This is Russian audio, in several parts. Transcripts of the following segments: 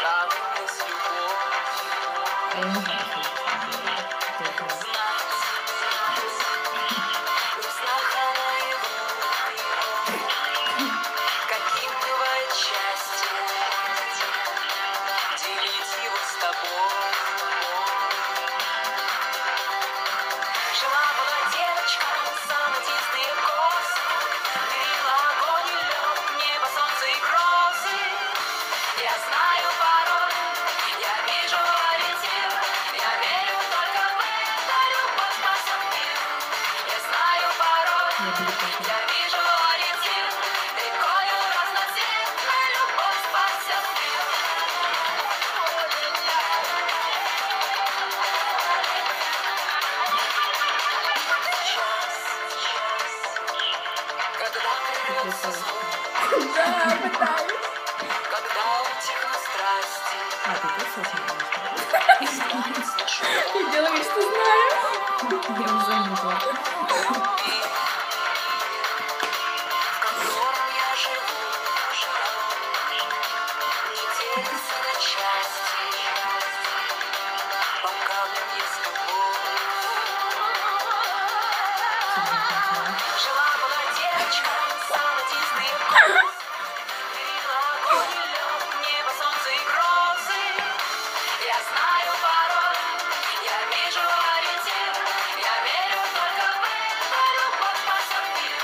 А я не знаю, что это такое. Каким бывает счастье, делить его с тобой. Жила-была девочка, золотистые косы, грела огонь и лед, небо, солнце и грозы. Я знаю пароль, я вижу ориентир, я верю только в это, любовь спасет мир. Я знаю пароль, я вижу ориентир, рекою разноцветной любовь спасет мир. Когда прервется звук, Да, пытаюсь. когда утихнут страсти, А, ты тоже и станет слышно Я делаю вид, что знаю. Я уже заметила. мир, в котором я живу, не делится на части, пока мне с тобой. Жила-была девочка, золотистые косы, грела огонь и лед, небо, солнце и грозы. Я знаю пароль, я вижу ориентир, я верю только в это, любовь спасет мир.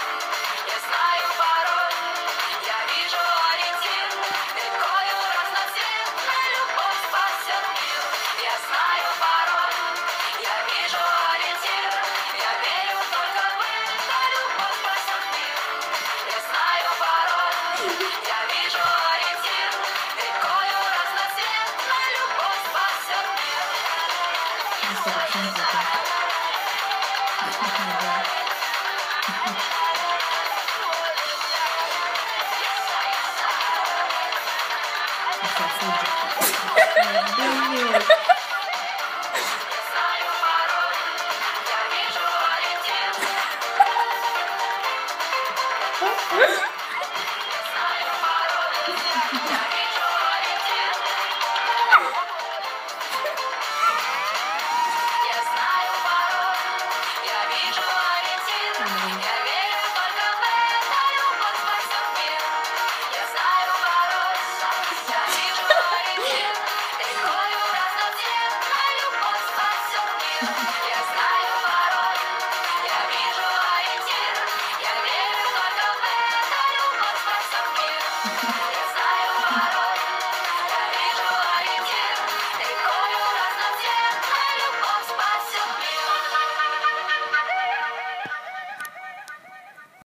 Я знаю пароль, я вижу ориентир, рекою разноцветной любовь спасет мир. Я знаю пароль, я вижу ориентир, я верю только в это, любовь спасет мир. Я знаю пароль, я вижу ориентир, рекою разноцветной любовь спасет мир. Блин. Я знаю пароль, я вижу ориентир.